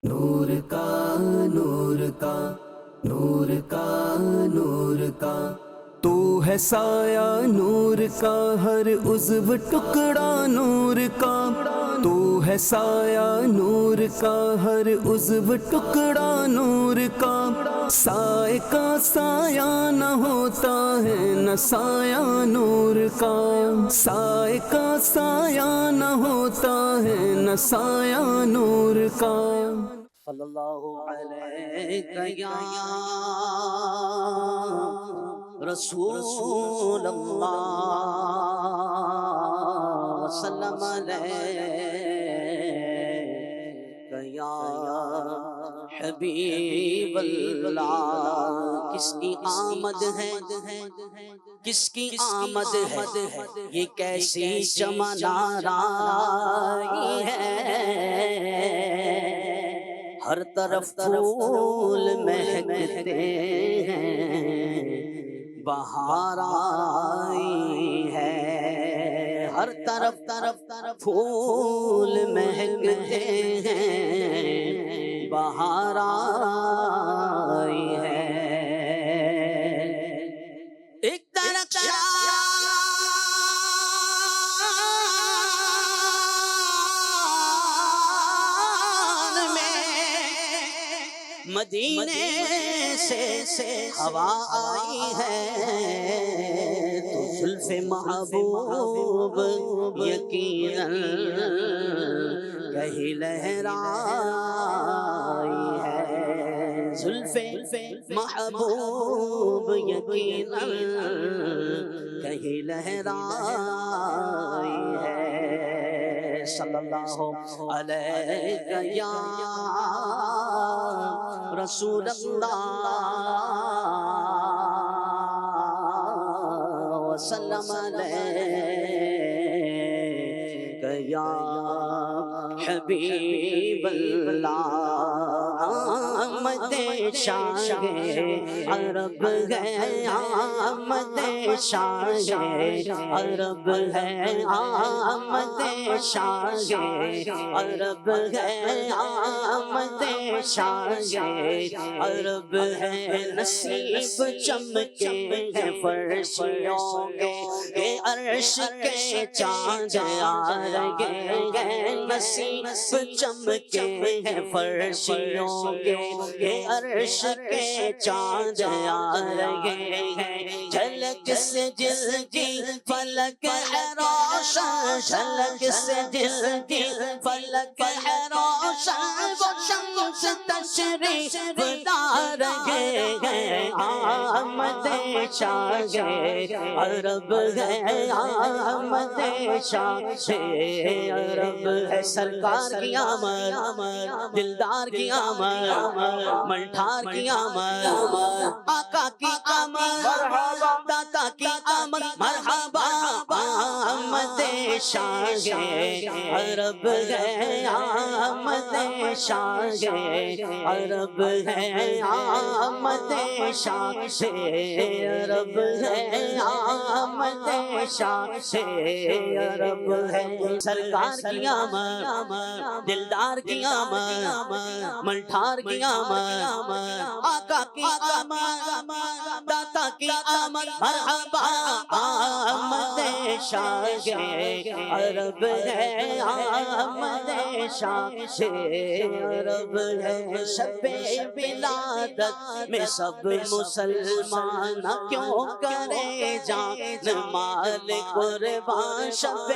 نور کا نور کا نور کا نور کا تو ہے سایہ نور کا، ہر عضو ٹکڑا نور کا تو ہے سایہ نور کا، ہر عضو ٹکڑا نور کا۔ سائے کا سایہ نہ ہوتا ہے نہ سایہ نور کا، سائے کا سایہ نہ ہوتا ہے نہ سایہ نور کا۔ صلی اللہ علیہ یا رسول اللہ، وسلم علیہ یا حبیب اللہ۔ کس کی آمد ہے، کس کی آمد ہے، یہ کیسی چمن آرائی ہے۔ ہر طرف پھول مہکتے ہیں، بہار آئی ہے۔ ہر طرف پھول مہکتے ہیں، بہار آئی ہے۔ ایک درخت مدینے سے ہوا آئی ہے، تو زلف محبوب یقیناً کہیں لہرائی ہے۔ زلف محبوب یقیناً کہیں لہرائی ہے۔ صلی اللہ علیہ یا رسول اللہ، وسلم علیہ یا حبیب اللہ۔ آمد شاہ عرب ہے، آمد شاہ عرب ہے، آمد شاہ عرب ہے، آمد شاہ عرب ہے۔ نصیب چمکے ہیں فرشوں کے، عرش کے چاند آ رہے ہیں۔ نصیب چمکے ہیں فرشوں کے، عرش کے چاند آ رہے ہیں۔ جھلک سے جل کی فلک ہے روشن، جھلک سے جل کی فلک ہے روشن، وہ شمس تشریف لا رہے ہیں۔ آمد شاہ عرب ہے، آمد شاہ عرب ہے۔ سرکار کی آمد، دلدار کی آمد، منٹھار کی آمد، آقا کی آمد، داتا کی آمد، مرحبا آمد شاہ عرب ہے، آمد شاہ عرب ہے، آمد شاہ عرب ہے، آمد شاہ عرب ہے۔ سرکار کی آمد، دلدار کی آمد، منٹھار کی آمد، آقا کی آمد، داتا کی آمد، مرحبا آمد شاہ عرب ہے، آمد شاہ عرب ہے۔ شب ولادت میں سب مسلمان کیوں کرے جان مال قربان، شب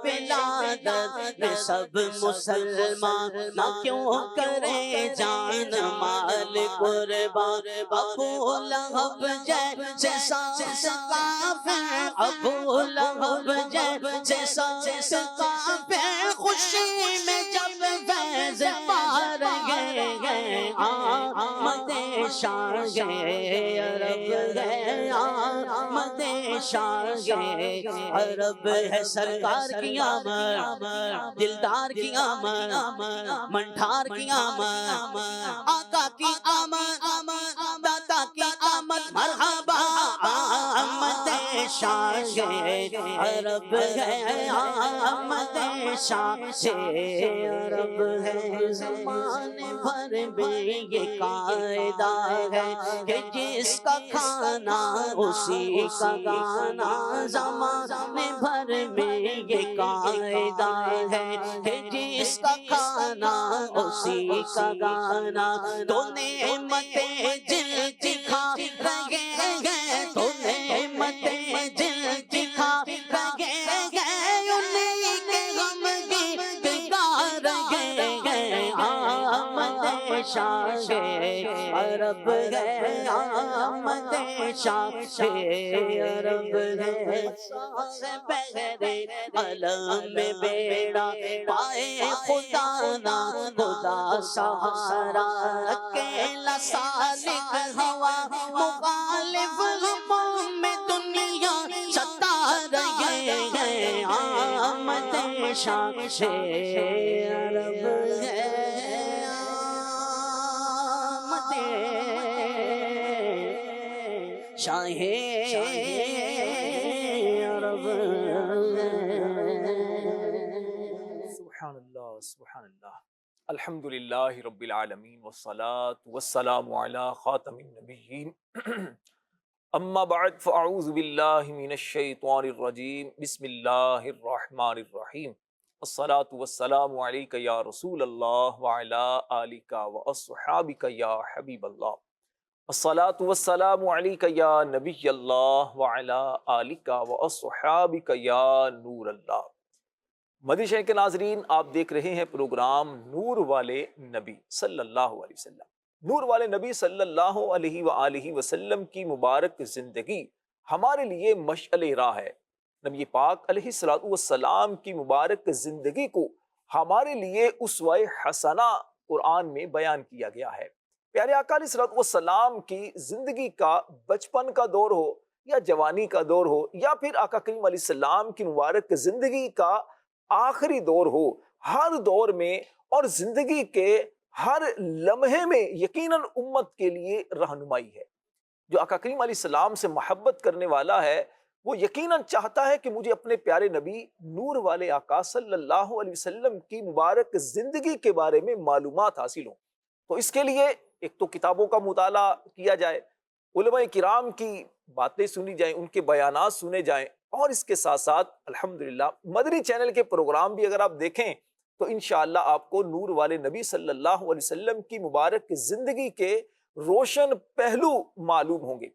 ولادت میں سب مسلمان کیوں کرے جان مال قربان۔ ابو لہب جیسے ساس کافر، ابو لہب جیسے ساس کافر، خوشی میں جب فیض پا رہے ہیں۔ آمد شاہ عرب ہے، آمد شاہ عرب ہے۔ سرکار کی آمد، دلدار کی آمد، منٹھار کی آمد، آقا کی آمد، داتا کی آمد، مرحبا آمد شاہ عرب ہے، آمد شاہ عرب ہے۔ زمانے بھر میں یہ قاعدہ ہے کہ جس کا کھانا اسی کا گانا، زمانے بھر میں یہ قاعدہ ہے کہ جس کا کھانا اسی کا گانا۔ تو نعمتیں جل دکھا رہے ہیں، تو نعمتیں جل دکھا رہے ہیں، انہیں کے غم گا رہے ہیں۔ آمد شاہ عرب ہے، آمد شاہ عرب ہے۔ سے پہرے علم میں بیڑا پائے خدا نا خدا سہارا، اکیلا سالک ہوا مخالف غموں میں دنیا ستا رہے ہیں۔ آمد شاہ عرب ہے، آمد شاہ عرب سبحان اللہ سبحان اللہ، الحمدللہ رب العالمین والصلاة والسلام علی خاتم النبیین، اما بعد فاعوذ باللہ من الشیطان الرجیم، بسم اللہ الرحمن الرحیم، الصلاة والسلام علیک یا رسول اللہ وعلی آلک واصحابک یا حبیب اللہ، الصلاة والسلام علیک یا نبی اللہ وعلی آلک واصحابک یا نور اللہ۔ مدنی چینل کے ناظرین، آپ دیکھ رہے ہیں پروگرام نور والے نبی صلی اللہ علیہ وسلم۔ نور والے نبی صلی اللہ علیہ وآلہ وسلم کی مبارک زندگی ہمارے لیے مشعل راہ ہے۔ نبی پاک علیہ الصلوۃ والسلام کی مبارک زندگی کو ہمارے لیے اسوہ حسنہ قرآن میں بیان کیا گیا ہے۔ پیارے آقا علیہ الصلوۃ والسلام کی زندگی کا بچپن کا دور ہو یا جوانی کا دور ہو، یا پھر آقا کریم علیہ السلام کی مبارک زندگی کا آخری دور ہو، ہر دور میں اور زندگی کے ہر لمحے میں یقیناً امت کے لیے رہنمائی ہے۔ جو آقا کریم علیہ السلام سے محبت کرنے والا ہے وہ یقیناً چاہتا ہے کہ مجھے اپنے پیارے نبی نور والے آقا صلی اللہ علیہ وسلم کی مبارک زندگی کے بارے میں معلومات حاصل ہوں۔ تو اس کے لیے ایک تو کتابوں کا مطالعہ کیا جائے، علماء کرام کی باتیں سنی جائیں، ان کے بیانات سنے جائیں، اور اس کے ساتھ ساتھ الحمدللہ مدنی چینل کے پروگرام بھی اگر آپ دیکھیں تو انشاءاللہ آپ کو نور والے نبی صلی اللہ علیہ وسلم کی مبارک زندگی کے روشن پہلو معلوم ہوں گے۔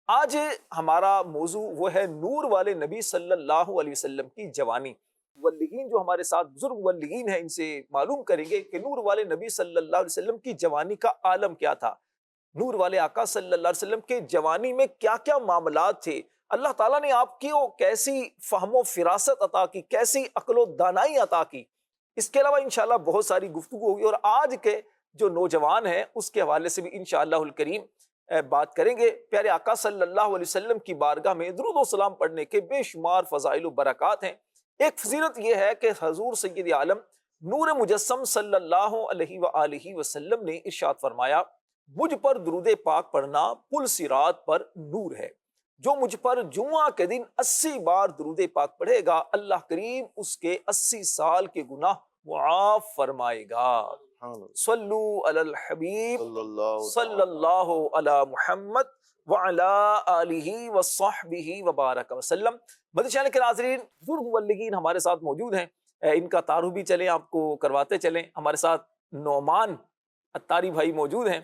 آج ہمارا موضوع وہ ہے نور والے نبی صلی اللہ علیہ وسلم کی جوانی۔ مبلغین جو ہمارے ساتھ بزرگ مبلغین ہیں، ان سے معلوم کریں گے کہ نور والے نبی صلی اللہ علیہ وسلم کی جوانی کا عالم کیا تھا، نور والے آقا صلی اللہ علیہ وسلم کے جوانی میں کیا کیا معاملات تھے، اللہ تعالیٰ نے آپ کو کیسی فہم و فراست عطا کی، کیسی عقل و دانائی عطا کی۔ اس کے علاوہ انشاءاللہ بہت ساری گفتگو ہوگی، اور آج کے جو نوجوان ہیں اس کے حوالے سے بھی انشاءاللہ الکریم بات کریں گے۔ پیارے آقا صلی اللہ علیہ وسلم کی بارگاہ میں درود و سلام پڑھنے کے بے شمار فضائل و برکات ہیں۔ ایک فضیلت یہ ہے کہ حضور سید عالم نور مجسم صلی اللہ علیہ وآلہ وسلم نے ارشاد فرمایا، مجھ پر درود پاک پڑھنا پل صراط پر نور ہے، جو مجھ پر جمعہ کے دن 80 بار درود پاک پڑھے گا اللہ کریم اس کے 80 سال کے گناہ معاف فرمائے گا۔ صلو علی الحبیب صلی اللہ علی محمد وعلی آلہ وصحبہ وبارک وسلم۔ مدنی چینل کے ناظرین، بزرگ مبلغین ہمارے ساتھ موجود ہیں، ان کا تعارف بھی چلیں آپ کو کرواتے چلیں۔ ہمارے ساتھ نعمان عطاری بھائی موجود ہیں،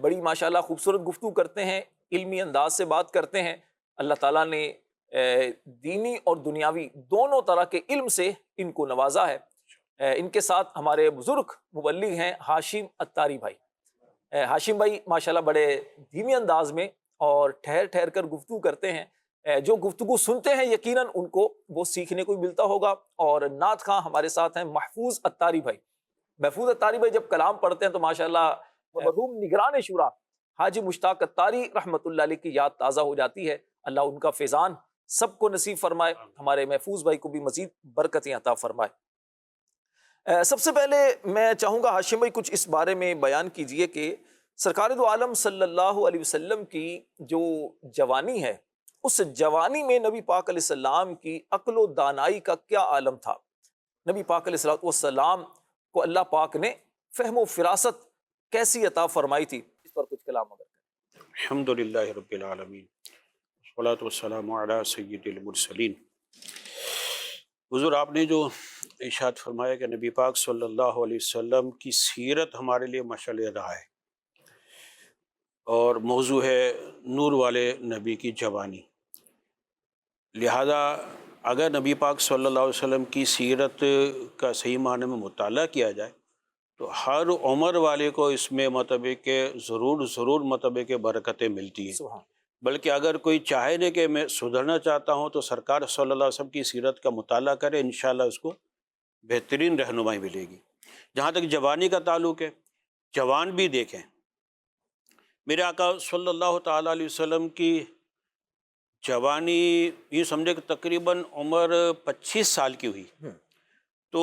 بڑی ماشاءاللہ خوبصورت گفتگو کرتے ہیں، علمی انداز سے بات کرتے ہیں۔ اللہ تعالیٰ نے دینی اور دنیاوی دونوں طرح کے علم سے ان کو نوازا ہے۔ ان کے ساتھ ہمارے بزرگ مبلغ ہیں ہاشم عطاری بھائی۔ ہاشم بھائی ماشاءاللہ بڑے دھیمی انداز میں اور ٹھہر ٹھہر کر گفتگو کرتے ہیں، جو گفتگو سنتے ہیں یقیناً ان کو وہ سیکھنے کو ملتا ہوگا۔ اور نعت خواں ہمارے ساتھ ہیں محفوظ عطاری بھائی۔ محفوظ عطاری بھائی جب کلام پڑھتے ہیں تو ماشاءاللہ مرحوم نگران شورا حاجی مشتاق عطاری رحمۃ اللہ علیہ کی یاد تازہ ہو جاتی ہے۔ اللہ ان کا فیضان سب کو نصیب فرمائے، ہمارے محفوظ بھائی کو بھی مزید برکتیں عطا فرمائے۔ سب سے پہلے میں چاہوں گا ہاشم بھائی کچھ اس بارے میں بیان کیجئے کہ سرکار دو عالم صلی اللہ علیہ وسلم کی جو جوانی ہے اس جوانی میں نبی پاک علیہ السلام کی عقل و دانائی کا کیا عالم تھا؟ نبی پاک علیہ السلام کو اللہ پاک نے فہم و فراست کیسی عطا فرمائی تھی؟ اس پر کچھ کلام اگر کریں۔ الحمدللہ رب العالمین والصلاۃ والسلام علی سید المرسلین۔ حضور، آپ نے جو ارشاد فرمایا کہ نبی پاک صلی اللہ علیہ وسلم کی سیرت ہمارے لیے مشعل راہ ہے، اور موضوع ہے نور والے نبی کی جوانی۔ لہذا اگر نبی پاک صلی اللہ علیہ وسلم کی سیرت کا صحیح معنی میں مطالعہ کیا جائے تو ہر عمر والے کو اس میں مطلب کہ ضرور مطلب کہ برکتیں ملتی ہیں۔ سبحان بلکہ اگر کوئی چاہے نہیں کہ میں سدھرنا چاہتا ہوں تو سرکار صلی اللہ علیہ وسلم کی سیرت کا مطالعہ کرے، انشاءاللہ اس کو بہترین رہنمائی ملے گی۔ جہاں تک جوانی کا تعلق ہے، جوان بھی دیکھیں، میرے آقا صلی اللہ تعالیٰ علیہ وسلم کی جوانی یہ سمجھے کہ تقریباً عمر 25 سال کی ہوئی تو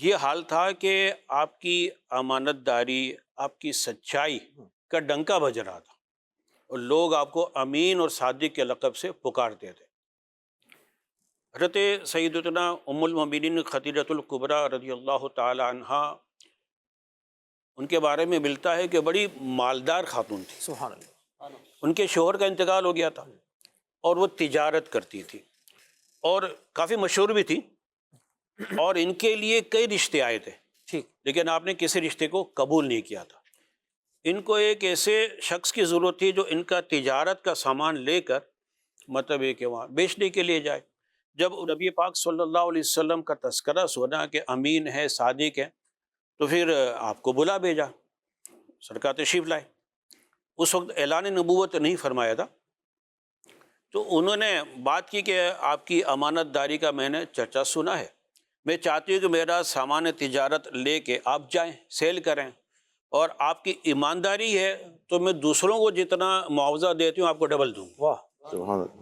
یہ حال تھا کہ آپ کی امانت داری، آپ کی سچائی کا ڈنکا بج رہا تھا، اور لوگ آپ کو امین اور صادق کے لقب سے پکارتے تھے۔ حضرت سیدتنا ام المؤمنین خدیجہ الکبریٰ رضی اللہ تعالی عنہا، ان کے بارے میں ملتا ہے کہ بڑی مالدار خاتون تھی۔ سبحان اللہ۔ ان کے شوہر کا انتقال ہو گیا تھا اور وہ تجارت کرتی تھی اور کافی مشہور بھی تھی، اور ان کے لیے کئی رشتے آئے تھے، ٹھیک، لیکن آپ نے کسی رشتے کو قبول نہیں کیا تھا۔ ان کو ایک ایسے شخص کی ضرورت تھی جو ان کا تجارت کا سامان لے کر مطلب ہے کہ وہاں بیچنے کے لیے جائے۔ جب نبی پاک صلی اللہ علیہ وسلم کا تذکرہ سنا کہ امین ہے، صادق ہے، تو پھر آپ کو بلا بھیجا، سرکار تشریف لائے۔ اس وقت اعلان نبوت نہیں فرمایا تھا، تو انہوں نے بات کی کہ آپ کی امانت داری کا میں نے چرچا سنا ہے، میں چاہتی ہوں کہ میرا سامان تجارت لے کے آپ جائیں، سیل کریں، اور آپ کی ایمانداری ہے تو میں دوسروں کو جتنا معاوضہ دیتی ہوں آپ کو ڈبل دوں۔ واہ،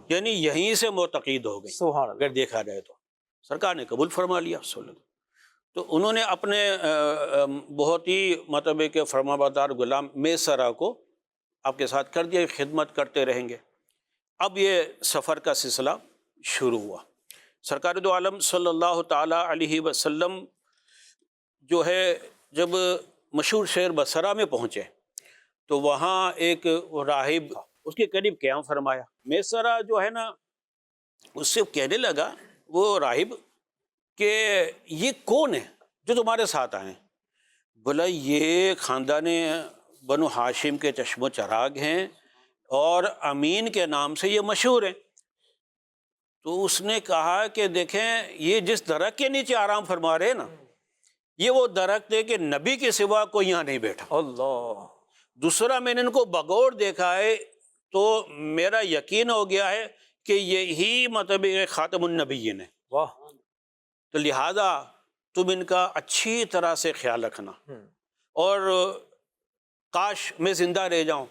یعنی یہیں سے معتقد ہو گئی سبحان اللہ۔ اگر دیکھا جائے تو سرکار نے قبول فرما لیا صلی اللہ علیہ وسلم۔ تو انہوں نے اپنے بہت ہی مطلب کہ فرمانبردار غلام میسرہ کو آپ کے ساتھ کر دیا، خدمت کرتے رہیں گے۔ اب یہ سفر کا سلسلہ شروع ہوا۔ سرکار دو عالم صلی اللہ تعالی علیہ وسلم جو ہے جب مشہور شہر بصرہ میں پہنچے تو وہاں ایک راہب اس کے قریب قیام فرمایا۔ میسرہ جو ہے نا اس سے کہنے لگا وہ راہب کہ یہ کون ہے جو تمہارے ساتھ آئے ہیں؟ بولا یہ خاندان بنو ہاشم کے چشم و چراغ ہیں اور امین کے نام سے یہ مشہور ہیں۔ تو اس نے کہا کہ دیکھیں یہ جس درخت کے نیچے آرام فرما رہے ہیں نا، یہ وہ درخت ہے کہ نبی کے سوا کوئی یہاں نہیں بیٹھا۔ اللہ، دوسرا میں نے ان کو بغور دیکھا ہے تو میرا یقین ہو گیا ہے کہ یہی مطلب خاتم النبیین ہے، واہ، تو لہذا تم ان کا اچھی طرح سے خیال رکھنا، اور کاش میں زندہ رہ جاؤں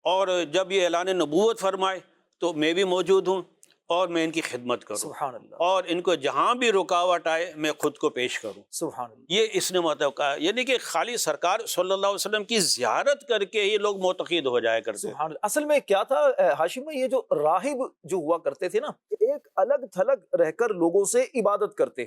اور جب یہ اعلان نبوت فرمائے تو میں بھی موجود ہوں اور میں ان کی خدمت کروں، سبحان اللہ، اور ان کو جہاں بھی رکاوٹ آئے میں خود کو پیش کروں۔ سبحان اللہ۔ یہ اس نے مطلب کہا، یعنی کہ خالی سرکار صلی اللہ علیہ وسلم کی زیارت کر کے ہی لوگ معتقد ہو جایا کرتے۔ سبحان اللہ۔ اصل میں کیا تھا ہاشم بھائی، یہ جو راہب جو ہوا کرتے تھے نا، ایک الگ تھلگ رہ کر لوگوں سے عبادت کرتے،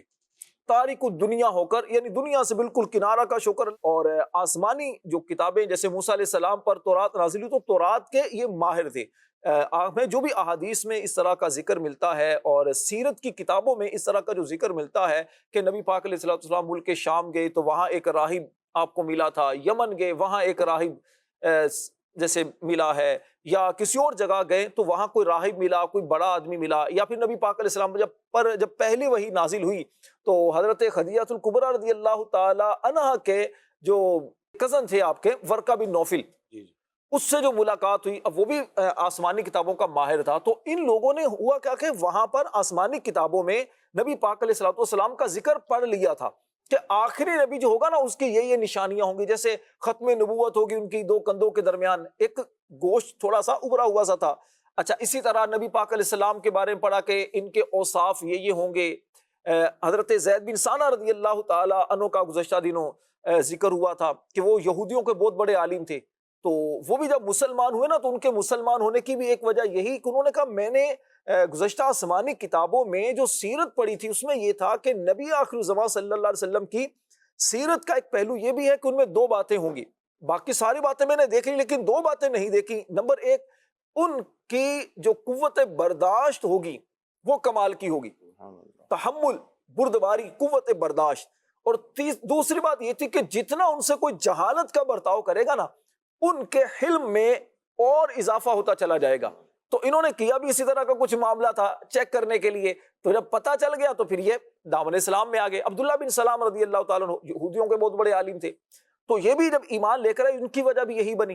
تارک الدنیا ہو کر، یعنی دنیا سے بالکل کنارہ کش ہو کر، اور آسمانی جو کتابیں جیسے موسیٰ علیہ السلام پر تورات نازل ہوئی تو تورات کے یہ ماہر تھے۔ ہمیں جو بھی احادیث میں اس طرح کا ذکر ملتا ہے اور سیرت کی کتابوں میں اس طرح کا جو ذکر ملتا ہے کہ نبی پاک علیہ السلام ملک شام گئے تو وہاں ایک راہب آپ کو ملا تھا، یمن گئے وہاں ایک راہب جیسے ملا ہے، یا کسی اور جگہ گئے تو وہاں کوئی راہب ملا، کوئی بڑا آدمی ملا، یا پھر نبی پاک علیہ السلام جب پہلی وحی نازل ہوئی تو حضرت خدیجہ الکبریٰ رضی اللہ تعالی عنہا کے جو کزن تھے آپ کے ورقہ بن نوفل، اس سے جو ملاقات ہوئی، اب وہ بھی آسمانی کتابوں کا ماہر تھا، تو ان لوگوں نے ہوا کیا کہ وہاں پر آسمانی کتابوں میں نبی پاک علیہ السلام کا ذکر پڑھ لیا تھا کہ آخری نبی جو ہوگا نا اس کی یہ نشانیاں ہوں گی، جیسے ختم نبوت ہوگی ان کی دو کندھوں کے درمیان ایک گوشت تھوڑا سا ابھرا ہوا سا تھا۔ اچھا، اسی طرح نبی پاک علیہ السلام کے بارے میں پڑھا کہ ان کے اوصاف یہ ہوں گے۔ حضرت زید بن ثانہ رضی اللہ تعالی عنہ کا گزشتہ دنوں ذکر ہوا تھا کہ وہ یہودیوں کے بہت بڑے عالم تھے، تو وہ بھی جب مسلمان ہوئے نا تو ان کے مسلمان ہونے کی بھی ایک وجہ یہی کہ انہوں نے کہا میں نے گزشتہ آسمانی کتابوں میں جو سیرت پڑھی تھی اس میں یہ تھا کہ نبی آخر الزمان صلی اللہ علیہ وسلم کی سیرت کا ایک پہلو یہ بھی ہے کہ ان میں دو باتیں ہوں گی، باقی ساری باتیں میں نے دیکھ لی لیکن دو باتیں نہیں دیکھی۔ نمبر ایک، ان کی جو قوت برداشت ہوگی وہ کمال کی ہوگی، تحمل، بردباری، قوت برداشت۔ اور دوسری بات یہ تھی کہ جتنا ان سے کوئی جہالت کا برتاؤ کرے گا نا ان کے حلم میں اور اضافہ ہوتا چلا جائے گا۔ تو انہوں نے کیا بھی اسی طرح کا کچھ معاملہ تھا چیک کرنے کے لیے، تو جب پتہ چل گیا تو پھر یہ دامن اسلام میں آگے۔ عبداللہ بن سلام رضی اللہ تعالیٰ عنہ یہودیوں کے بہت بڑے عالم تھے، تو یہ بھی جب ایمان لے کر آئے ان کی وجہ بھی یہی بنی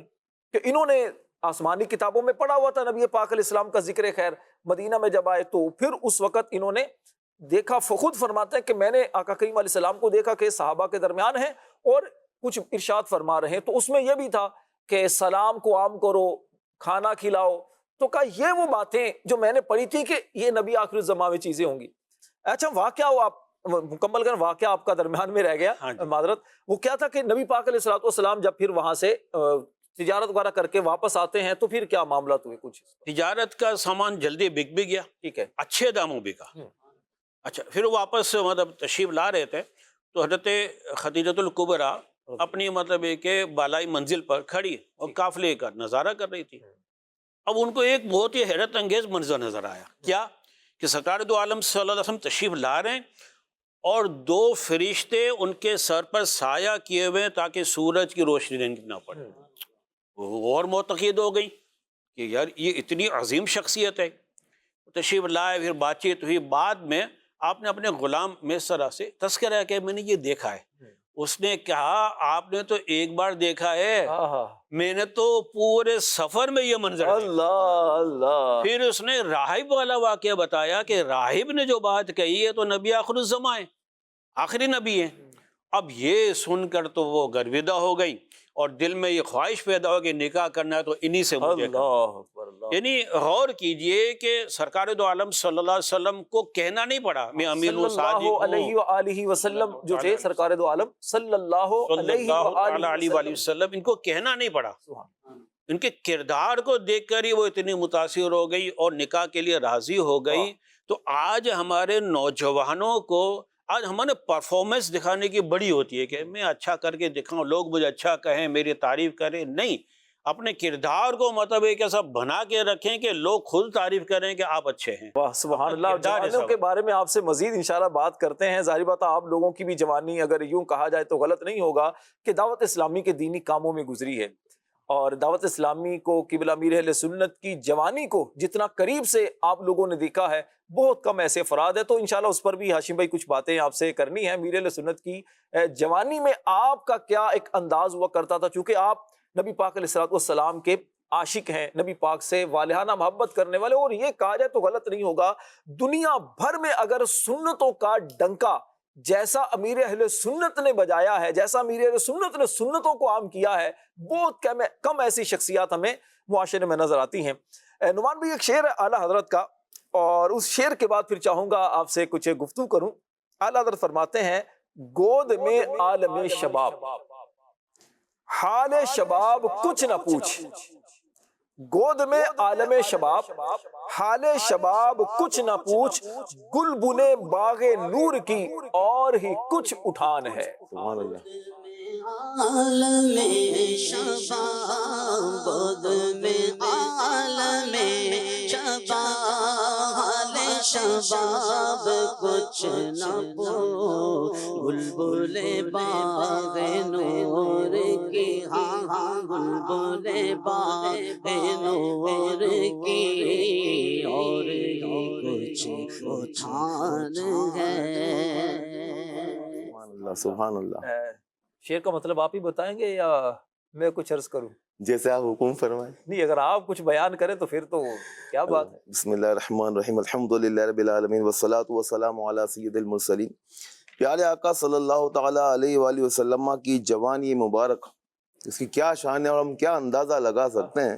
کہ انہوں نے آسمانی کتابوں میں پڑھا ہوا تھا نبی پاک علیہ السلام کا ذکر خیر، مدینہ میں جب آئے تو پھر اس وقت انہوں نے دیکھا، خود فرماتے ہیں کہ میں نے آقا کریم علیہ السلام کو دیکھا کہ صحابہ کے درمیان ہیں اور کچھ ارشاد فرما رہے ہیں، تو اس میں یہ بھی تھا کہ سلام کو عام کرو، کھانا کھلاؤ، تو کہا یہ وہ باتیں جو میں نے پڑھی تھی کہ یہ نبی آخر الزمان میں چیزیں ہوں گی۔ اچھا واقعہ وہ آپ مکمل کریں، واقعہ آپ کا درمیان میں رہ گیا، معذرت، وہ کیا تھا کہ نبی پاک علیہ السلام جب پھر وہاں سے تجارت وغیرہ کر کے واپس آتے ہیں تو پھر کیا معاملات ہوئے؟ کچھ تجارت کا سامان جلدی بک بھی گیا، ٹھیک ہے، اچھے داموں بکا۔ اچھا پھر واپس مطلب تشریف لا رہے تھے تو حضرت خدیجۃ الکبریٰ اپنی مطلب کہ بالائی منزل پر کھڑی اور قافلے کا نظارہ کر رہی تھی۔ اب ان کو ایک بہت ہی حیرت انگیز منظر نظر آیا، کیا کہ سرکار دو عالم صلی اللہ علیہ وسلم تشریف لا رہے ہیں اور دو فرشتے ان کے سر پر سایہ کیے ہوئے تاکہ سورج کی روشنی نہ پڑے۔ وہ اور معتقد ہو گئی کہ یار یہ اتنی عظیم شخصیت ہے، تشریف لائے، پھر بات چیت ہوئی۔ بعد میں آپ نے اپنے غلام میسرہ سے تذکرہ کہ میں نے یہ دیکھا ہے، اس نے کہا آپ نے تو ایک بار دیکھا ہے، میں نے تو پورے سفر میں یہ منظر دیکھا۔ اللہ اللہ۔ پھر اس نے راہب والا واقعہ بتایا کہ راہب نے جو بات کہی ہے تو نبی آخر الزمان ہے، آخری نبی ہے۔ اب یہ سن کر تو وہ گرویدہ ہو گئی اور دل میں یہ خواہش پیدا ہو کہ نکاح کرنا ہے تو انہی سے مجھے کرنا۔ یعنی غور کیجئے کہ سرکار دو عالم صلی اللہ علیہ وسلم کو کہنا نہیں پڑا میں امین صلی اللہ علیہ وآلہ وسلم جو تھے سرکار دو عالم صلی اللہ علیہ وآلہ وسلم، ان کو کہنا نہیں پڑا، ان کے کردار کو دیکھ کر ہی وہ اتنی متاثر ہو گئی اور نکاح کے لیے راضی ہو گئی۔ تو آج ہمارے نوجوانوں کو آج ہمارے پرفارمنس دکھانے کی بڑی ہوتی ہے کہ میں اچھا کر کے دکھاؤں، لوگ مجھے اچھا کہیں، میری تعریف کریں، نہیں، اپنے کردار کو مطلب ایک ایسا بنا کے رکھیں کہ لوگ خود تعریف کریں کہ آپ اچھے ہیں۔ واہ سبحان اللہ۔ جوانوں کے بارے میں آپ سے مزید انشاءاللہ بات کرتے ہیں۔ ظاہر بات ہے آپ لوگوں کی بھی جوانی اگر یوں کہا جائے تو غلط نہیں ہوگا کہ دعوت اسلامی کے دینی کاموں میں گزری ہے، اور دعوت اسلامی کو قبلہ امیر اہل سنت کی جوانی کو جتنا قریب سے آپ لوگوں نے دیکھا ہے بہت کم ایسے افراد ہیں، تو انشاءاللہ اس پر بھی ہاشم بھائی کچھ باتیں آپ سے کرنی ہیں۔ امیر اہل سنت کی جوانی میں آپ کا کیا ایک انداز ہوا کرتا تھا؟ چونکہ آپ نبی پاک علیہ السلام کے عاشق ہیں، نبی پاک سے والہانہ محبت کرنے والے، اور یہ کہا جائے تو غلط نہیں ہوگا دنیا بھر میں اگر سنتوں کا ڈنکا جیسا امیر اہل سنت نے بجایا ہے، جیسا امیر اہل سنت نے سنتوں کو عام کیا ہے، بہت کم ایسی شخصیات ہمیں معاشرے میں نظر آتی ہیں۔ نعمان بھی ایک شعر ہے اعلیٰ حضرت کا، اور اس شعر کے بعد پھر چاہوں گا آپ سے کچھ گفتگو کروں۔ اعلیٰ حضرت فرماتے ہیں، گود میں عالم شباب، حال شباب کچھ نہ پوچھ، گود میں عالم شباب، حال شباب کچھ نہ پوچھ، گل بنے باغ نور کی اور ہی کچھ اٹھان ہے۔ سبحان اللہ۔ عالم شباب، گود میں عالم شباب، حال شباب کچھ نہ پوچھ، بلبل باغ نور کی، ہاں بلبل باغ نور کی اور کچھ اٹھان ہے۔ سبحان اللہ۔ شعر کا مطلب آپ ہی بتائیں گے یا میں کچھ عرض کروں؟ جیسے آپ حکم فرمائیں۔ نہیں، اگر آپ کچھ بیان کریں تو پھر تو کیا بات ہے۔ بسم اللہ الرحمن الرحیم، الحمدللہ رب العالمین والصلاة والسلام علی سید المرسلین۔ پیارے آقا صلی اللہ تعالیٰ علیہ وآلہ وسلم کی جوانی مبارک، اس کی کیا شان ہے، اور ہم کیا اندازہ لگا سکتے ہیں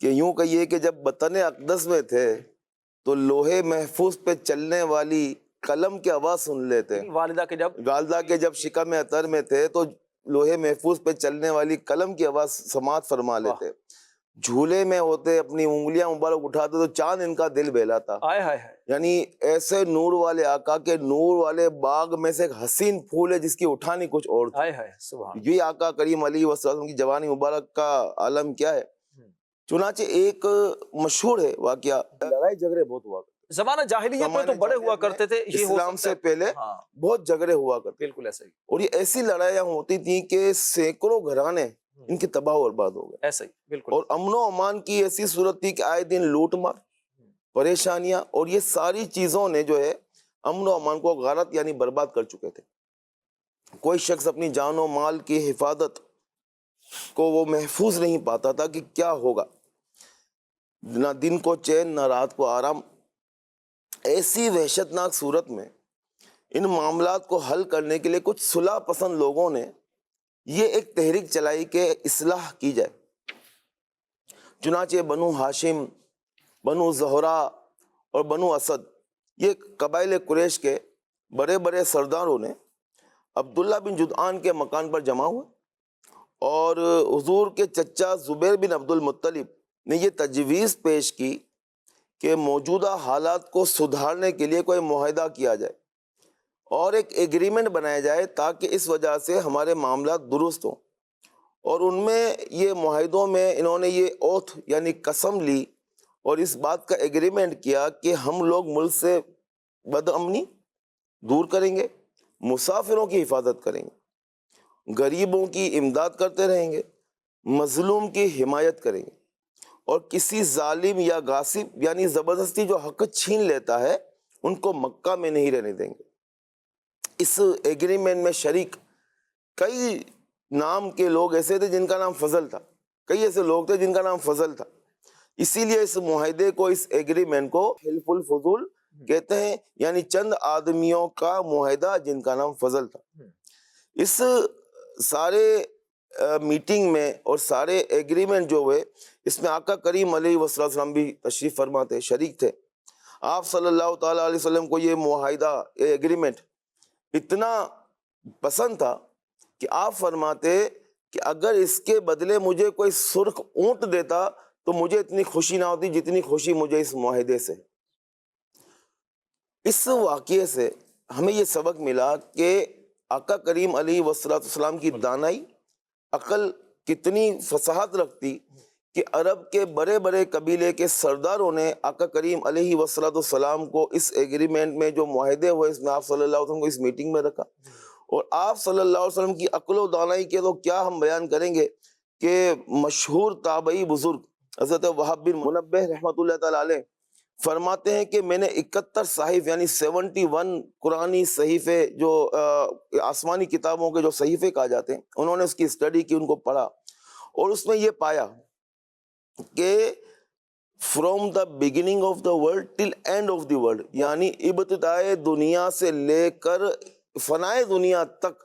کہ یوں کہیے کہ جب وطن اقدس میں تھے تو لوہے محفوظ پہ چلنے والی قلم کی آواز سن لیتے، والدہ کے جب شکم اطہر میں تھے تو لوہے محفوظ پہ چلنے والی قلم کی آواز سماعت فرما لیتے، جھولے میں ہوتے اپنی انگلیاں مبارک اٹھاتے تو چاند ان کا دل بہلاتا. آئے ہائے ہائے. یعنی ایسے نور والے آقا کے نور والے باغ میں سے ایک حسین پھول ہے جس کی اٹھانی کچھ اور تھی. آئے ہائے سبحان. یہ آقا کریم علیہ وسلم کی جوانی مبارک کا عالم کیا ہے. چنانچہ ایک مشہور ہے واقعہ، لڑائی جھگڑے بہت ہوا کرتے زمانہ جاہلیت میں تو بڑے ہوا کرتے تھے، یہ ہو اسلام سکتا سے ہے. پہلے ہاں بہت جھگڑے ہوا کرتے، بالکل ایسا ہی اور یہ ایسی لڑائیاں ہوتی تھیں کہ سینکڑوں گھرانے ان کی تباہ و برباد ہو گئے. ایسا ہی بالکل. اور امن و امان کی ایسی صورت تھی کہ آئے دن لوٹ مار، پریشانیاں، اور یہ ساری چیزوں نے جو ہے امن و امان کو غارت یعنی برباد کر چکے تھے. کوئی شخص اپنی جان و مال کی حفاظت کو وہ محفوظ نہیں پاتا تھا کہ کیا ہوگا، نہ دن کو چین نہ رات کو آرام. ایسی وحشت ناک صورت میں ان معاملات کو حل کرنے کے لیے کچھ صلح پسند لوگوں نے یہ ایک تحریک چلائی کہ اصلاح کی جائے. چنانچہ بنو ہاشم، بنو زہرا اور بنو اسد، یہ قبائل قریش کے بڑے بڑے سرداروں نے عبداللہ بن جدعان کے مکان پر جمع ہوئے اور حضور کے چچا زبیر بن عبد المطلب نے یہ تجویز پیش کی کہ موجودہ حالات کو سدھارنے کے لیے کوئی معاہدہ کیا جائے اور ایک ایگریمنٹ بنایا جائے تاکہ اس وجہ سے ہمارے معاملات درست ہوں. اور ان میں یہ معاہدوں میں انہوں نے یہ اوتھ یعنی قسم لی اور اس بات کا ایگریمنٹ کیا کہ ہم لوگ ملک سے بد امنی دور کریں گے، مسافروں کی حفاظت کریں گے، غریبوں کی امداد کرتے رہیں گے، مظلوم کی حمایت کریں گے، اور کسی ظالم یا غاصب یعنی زبردستی جو حق چھین لیتا ہے ان کو مکہ میں نہیں رہنے دیں گے. اس ایگریمنٹ میں شریک کئی نام کے لوگ ایسے تھے جن کا نام فضل تھا، کئی ایسے لوگ تھے جن کا نام فضل تھا. اسی لیے اس معاہدے کو، اس ایگریمنٹ کو حلف الفضول کہتے ہیں، یعنی چند آدمیوں کا معاہدہ جن کا نام فضل تھا. اس سارے میٹنگ میں اور سارے ایگریمنٹ جو ہوئے اس میں آقا کریم علیہ وسلم بھی تشریف فرما تھے، شریک تھے. آپ صلی اللہ تعالیٰ علیہ وسلم کو یہ معاہدہ، یہ ایگریمنٹ اتنا پسند تھا کہ آپ فرماتے کہ اگر اس کے بدلے مجھے کوئی سرخ اونٹ دیتا تو مجھے اتنی خوشی نہ ہوتی جتنی خوشی مجھے اس معاہدے سے. اس واقعے سے ہمیں یہ سبق ملا کہ آقا کریم علیہ والسلام کی دانائی، عقل کتنی فصاحت رکھتی کہ عرب کے بڑے بڑے قبیلے کے سرداروں نے آقا کریم علیہ والسلام کو اس ایگریمنٹ میں جو معاہدے ہوئے اس میں آپ صلی اللہ علیہ وسلم کو اس میٹنگ میں رکھا. اور آپ صلی اللہ علیہ وسلم کی عقل و دانائی کے تو کیا ہم بیان کریں گے کہ مشہور تابعی بزرگ حضرت وہب بن منبہ رحمۃ اللہ تعالیٰ علیہ فرماتے ہیں کہ میں نے 71 صحیف یعنی 71 قرآنی صحیفے جو آسمانی کتابوں کے جو صحیفے کہا جاتے ہیں، انہوں نے اس کی اسٹڈی کی، ان کو پڑھا، اور اس میں یہ پایا کہ from the beginning of the world till and of the world, یعنی ابتدائے دنیا سے لے کر فنائے دنیا تک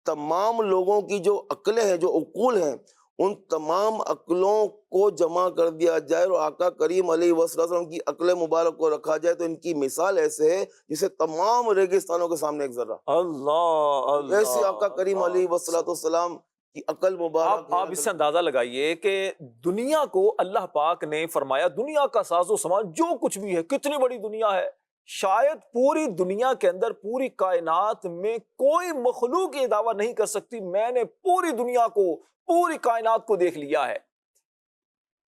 تمام لوگوں کی جو عقلیں ہیں، جو عقول ہیں، ان تمام عقلوں کو جمع کر دیا جائے اور آقا کریم علیہ وسلم کی عقل مبارک کو رکھا جائے تو ان کی مثال ایسے ہے جسے تمام ریگستانوں کے سامنے ایک ذرہ. اللہ اللہ. ایسی آقا کریم علیہ وسلم کی عقل مبارک. آپ اس سے اندازہ لگائیے کہ دنیا کو اللہ پاک نے فرمایا دنیا کا ساز و سامان جو کچھ بھی ہے، کتنی بڑی دنیا ہے، شاید پوری دنیا کے اندر، پوری کائنات میں کوئی مخلوق یہ دعویٰ نہیں کر سکتی میں نے پوری دنیا کو، پوری کائنات کو دیکھ لیا ہے.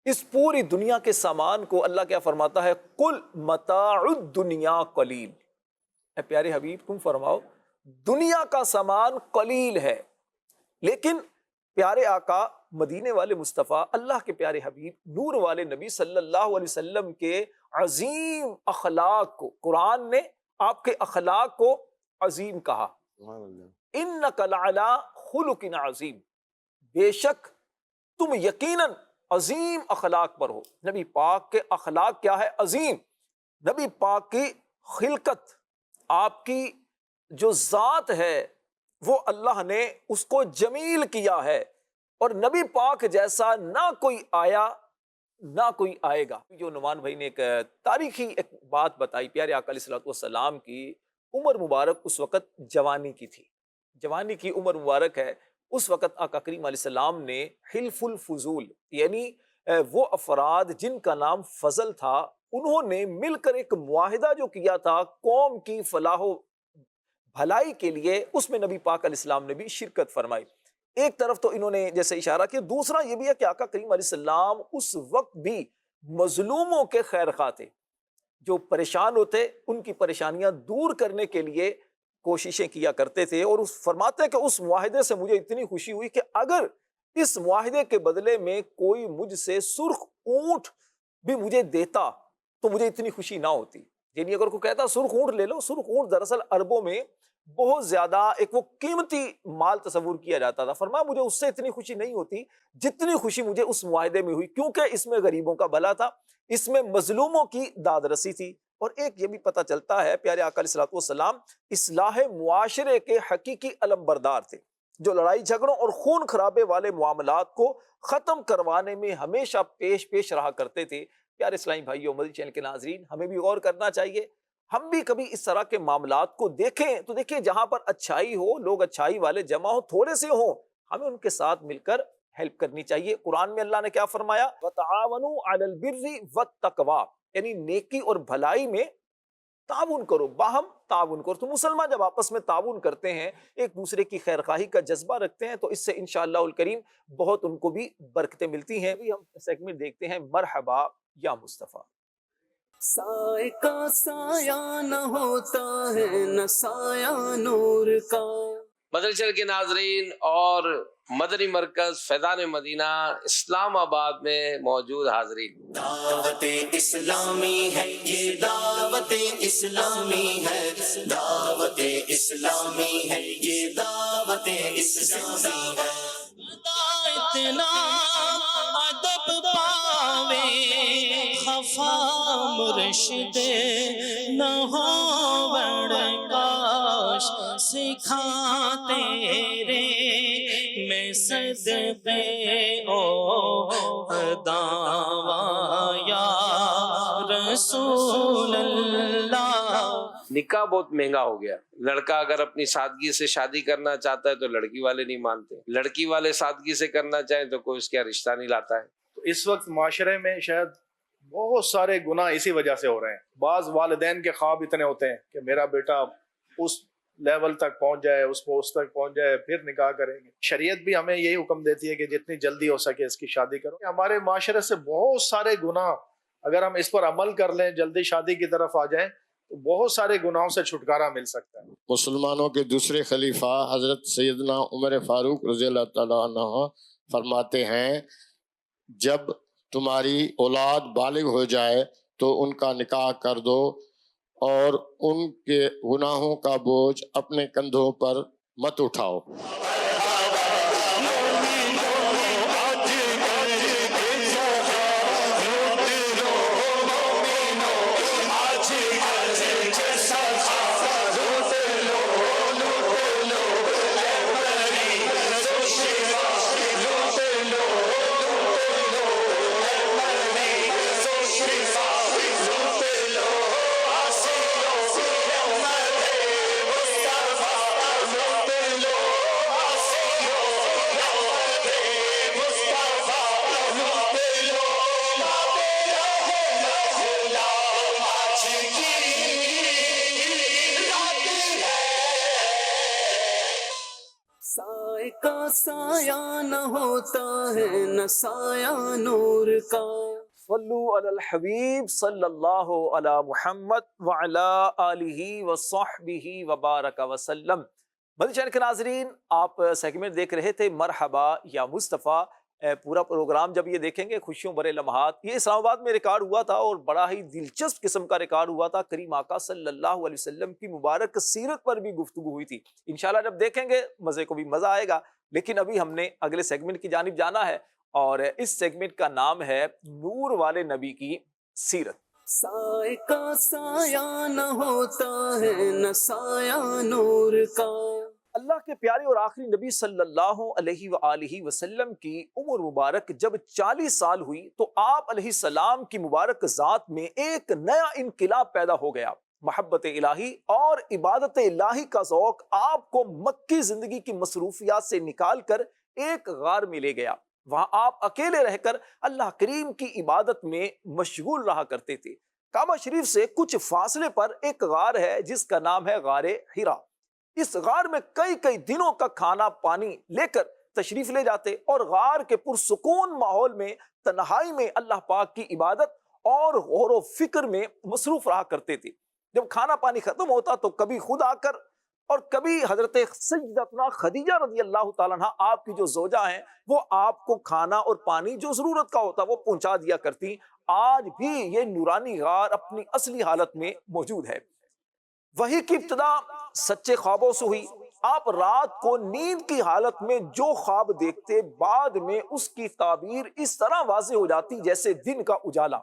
اس پوری دنیا کے سامان کو اللہ کیا فرماتا ہے؟ قل متاع الدنیا قلیل. اے پیارے حبیب تم فرماؤ دنیا کا سامان قلیل ہے، لیکن پیارے آقا مدینے والے مصطفیٰ، اللہ کے پیارے حبیب، نور والے نبی صلی اللہ علیہ وسلم کے عظیم اخلاق کو، قرآن نے آپ کے اخلاق کو عظیم کہا. انک لعلی خلق عظیم، بے شک تم یقیناً عظیم اخلاق پر ہو. نبی پاک کے اخلاق کیا ہے؟ عظیم. نبی پاک کی خلقت، آپ کی جو ذات ہے وہ اللہ نے اس کو جمیل کیا ہے، اور نبی پاک جیسا نہ کوئی آیا نہ کوئی آئے گا. جو نعمان بھائی نے ایک تاریخی ایک بات بتائی، پیارے آقا علیہ الصلوۃ والسلام کی عمر مبارک اس وقت جوانی کی تھی، جوانی کی عمر مبارک ہے، اس وقت آقا کریم علیہ السلام نے حلف الفضول یعنی وہ افراد جن کا نام فضل تھا انہوں نے مل کر ایک معاہدہ جو کیا تھا قوم کی فلاح و بھلائی کے لیے، اس میں نبی پاک علیہ السلام نے بھی شرکت فرمائی۔ ایک طرف تو انہوں نے جیسے اشارہ کیا، دوسرا یہ بھی ہے کہ آقا کریم علیہ السلام اس وقت بھی مظلوموں کے خیر خواہ تھے، جو پریشان ہوتے ان کی پریشانیاں دور کرنے کے لیے کوششیں کیا کرتے تھے، اور فرماتے ہیں کہ اس معاہدے سے مجھے اتنی خوشی ہوئی کہ اگر اس معاہدے کے بدلے میں کوئی مجھ سے سرخ اونٹ بھی مجھے دیتا تو مجھے اتنی خوشی نہ ہوتی۔ یعنی اگر کوئی کہتا سرخ اونٹ لے لو، سرخ اونٹ دراصل عربوں میں بہت زیادہ ایک وہ قیمتی مال تصور کیا جاتا تھا۔ فرمایا مجھے اس سے اتنی خوشی نہیں ہوتی جتنی خوشی مجھے اس معاہدے میں ہوئی، کیونکہ اس میں غریبوں کا بھلا تھا، اس میں مظلوموں کی داد رسی تھی۔ اور ایک یہ بھی پتہ چلتا ہے پیارے آقا علیہ الصلوۃ والسلام اصلاح معاشرے کے حقیقی علم بردار تھے، جو لڑائی جھگڑوں اور خون خرابے والے معاملات کو ختم کروانے میں ہمیشہ پیش رہا کرتے تھے۔ پیارے اسلامی بھائیوں، مدنی چینل کے ناظرین، ہمیں بھی غور کرنا چاہیے، ہم بھی کبھی اس طرح کے معاملات کو دیکھیں تو دیکھیں جہاں پر اچھائی ہو، لوگ اچھائی والے جمع ہو، تھوڑے سے ہوں، ہمیں ان کے ساتھ مل کر ہیلپ کرنی چاہیے۔ قرآن میں اللہ نے کیا فرمایا؟ وَتَعَاوَنُوا عَلَى الْبِرِّ وَالتَّقْوَىٰ، یعنی نیکی اور بھلائی میں تعاون کرو، باہم تعاون کرو۔ تو مسلمان جب آپس میں تعاون کرتے ہیں، ایک دوسرے کی خیر خواہی کا جذبہ رکھتے ہیں، تو اس سے انشاءاللہ الکریم بہت ان کو بھی برکتیں ملتی ہیں۔ ابھی ہم سیگمنٹ دیکھتے ہیں مرحبا یا مصطفیٰ۔ سائے کا سایہ نہ ہوتا ہے نہ سایہ نور کا۔ مدنی چینل کے ناظرین اور مدنی مرکز فیضان مدینہ اسلام آباد میں موجود حاضرین، دعوت اسلامی ہے یہ، دعوت اسلامی ہے، دعوت اسلامی ہے یہ، دعوت اسلامی ہے۔ اتنا ادب پاوے خفا مرشد نہ ہو کاش سکھا تیرے میں صدقے دعوا یا رسول اللہ۔ نکاح بہت مہنگا ہو گیا۔ لڑکا اگر اپنی سادگی سے شادی کرنا چاہتا ہے تو لڑکی والے نہیں مانتے، لڑکی والے سادگی سے کرنا چاہیں تو کوئی اس کا رشتہ نہیں لاتا ہے۔ تو اس وقت معاشرے میں شاید بہت سارے گناہ اسی وجہ سے ہو رہے ہیں۔ بعض والدین کے خواب اتنے ہوتے ہیں کہ میرا بیٹا اس لیول تک پہنچ جائے، اس پوسٹ تک پہنچ جائے، پھر نکاح کریں گے۔ شریعت بھی ہمیں یہی حکم دیتی ہے کہ جتنی جلدی ہو سکے اس کی شادی کرو۔ ہمارے معاشرے سے بہت سارے گناہ، اگر ہم اس پر عمل کر لیں، جلدی شادی کی طرف آ جائیں تو بہت سارے گناہوں سے چھٹکارا مل سکتا ہے۔ مسلمانوں کے دوسرے خلیفہ حضرت سیدنا عمر فاروق رضی اللہ تعالیٰ عنہ فرماتے ہیں جب تمہاری اولاد بالغ ہو جائے تو ان کا نکاح کر دو اور ان کے گناہوں کا بوجھ اپنے کندھوں پر مت اٹھاؤ۔ سائے کا سایہ نہ ہوتا ہے نہ سایہ نور کا۔ صلو علی الحبیب صلی اللہ علی محمد وعلی آلہ وصحبہ وبارک وسلم۔ مدنی چینل کے ناظرین، آپ سیگمنٹ دیکھ رہے تھے مرحبا یا مصطفیٰ۔ پورا پروگرام جب یہ دیکھیں گے خوشیوں بھرے لمحات، یہ اسلام آباد میں ریکارڈ ہوا تھا اور بڑا ہی دلچسپ قسم کا ریکارڈ ہوا تھا۔ کریم آقا صلی اللہ علیہ وسلم کی مبارک سیرت پر بھی گفتگو ہوئی تھی۔ انشاءاللہ جب دیکھیں گے مزے کو بھی مزہ آئے گا، لیکن ابھی ہم نے اگلے سیگمنٹ کی جانب جانا ہے اور اس سیگمنٹ کا نام ہے نور والے نبی کی سیرت۔ سائے کا سایہ نہ ہوتا ہے نہ سایہ نور کا۔ اللہ کے پیارے اور آخری نبی صلی اللہ علیہ وآلہ وسلم کی عمر مبارک جب 40 سال ہوئی تو آپ علیہ السلام کی مبارک ذات میں ایک نیا انقلاب پیدا ہو گیا۔ محبت الہی اور عبادت الہی کا ذوق آپ کو مکی زندگی کی مصروفیات سے نکال کر ایک غار میں لے گیا۔ وہاں آپ اکیلے رہ کر اللہ کریم کی عبادت میں مشغول رہا کرتے تھے۔ کعبہ شریف سے کچھ فاصلے پر ایک غار ہے جس کا نام ہے غار حرا۔ اس غار میں کئی دنوں کا کھانا پانی لے کر تشریف لے جاتے اور غار کے پرسکون ماحول میں تنہائی میں اللہ پاک کی عبادت اور غور و فکر میں مصروف رہا کرتے تھے۔ جب کھانا پانی ختم ہوتا تو کبھی خود آ کر اور کبھی حضرت سیدتنا خدیجہ رضی اللہ تعالیٰ عنہ آپ کی جو زوجہ ہیں وہ آپ کو کھانا اور پانی جو ضرورت کا ہوتا وہ پہنچا دیا کرتی۔ آج بھی یہ نورانی غار اپنی اصلی حالت میں موجود ہے۔ وحی کی ابتدا سچے خوابوں سے ہوئی۔ آپ رات کو نیند کی حالت میں جو خواب دیکھتے بعد میں اس کی تعبیر اس طرح واضح ہو جاتی جیسے دن کا اجالا،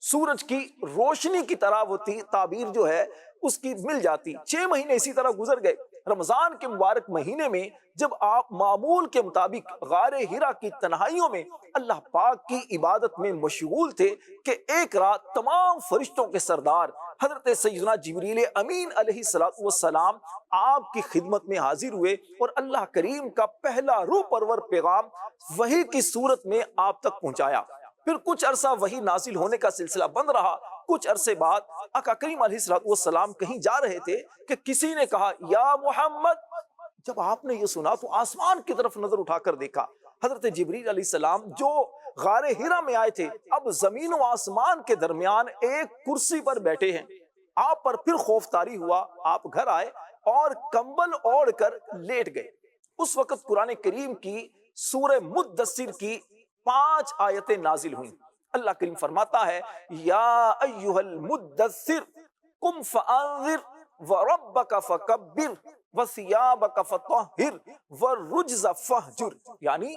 سورج کی روشنی کی طرح وہ تعبیر جو ہے اس کی مل جاتی۔ 6 مہینے اسی طرح گزر گئے۔ رمضان کے مبارک مہینے میں جب آپ معمول کے مطابق غار حرا کی تنہائیوں میں اللہ پاک کی عبادت میں مشغول تھے کہ ایک رات تمام فرشتوں کے سردار حضرت سیدنا جبریل امین علیہ السلام آپ کی خدمت میں حاضر ہوئے اور اللہ کریم کا پہلا روح پرور پیغام وحی کی صورت میں آپ تک پہنچایا۔ پھر کچھ عرصہ وحی نازل ہونے کا سلسلہ بند رہا۔ کچھ عرصے بعد آقا کریم علیہ السلام کہیں جا رہے تھے کہ کسی نے کہا یا محمد۔ جب آپ نے یہ سنا تو آسمان کی طرف نظر اٹھا کر دیکھا، حضرت جبریل علیہ السلام جو غار حرا میں آئے تھے اب زمین و آسمان کے درمیان ایک کرسی پر بیٹھے ہیں۔ آپ پر پھر خوف طاری ہوا، آپ گھر آئے اور کمبل اوڑھ کر لیٹ گئے۔ اس وقت قرآن کریم کی سورہ مدثر کی 5 آیتیں نازل ہوئیں۔ اللہ کریم فرماتا ہے یا ایھا المدثر قم فانذر وربک فکبر وثیابک فطہر والرجز فہجر، یعنی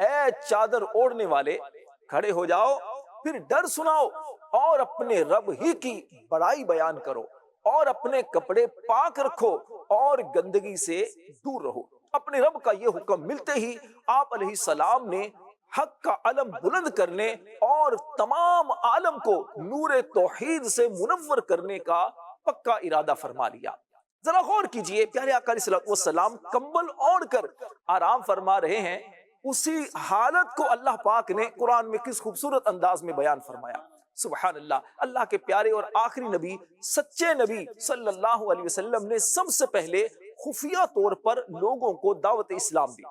اے چادر اوڑھنے والے کھڑے ہو جاؤ، پھر ڈر سناؤ اور اپنے رب ہی کی بڑائی بیان کرو اور اپنے کپڑے پاک رکھو اور گندگی سے دور رہو۔ اپنے رب کا یہ حکم ملتے ہی آپ علیہ السلام نے حق کا علم بلند کرنے اور تمام عالم کو نور توحید سے منور کرنے کا پکا ارادہ فرما لیا۔ ذرا غور کیجئے، پیارے آقا علیہ السلام کمبل اوڑھ کر آرام فرما رہے ہیں، اسی حالت کو اللہ پاک نے قرآن میں کس خوبصورت انداز میں بیان فرمایا۔ سبحان اللہ۔ اللہ کے پیارے اور آخری نبی، سچے نبی صلی اللہ علیہ وسلم نے سب سے پہلے خفیہ طور پر لوگوں کو دعوت اسلام دی،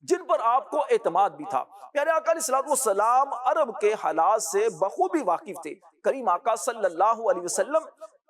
جن پر آپ کو اعتماد بھی تھا۔ پیارے آقا علیہ السلام عرب کے حالات سے بخوبی واقف تھے۔ کریم آقا صلی اللہ علیہ وسلم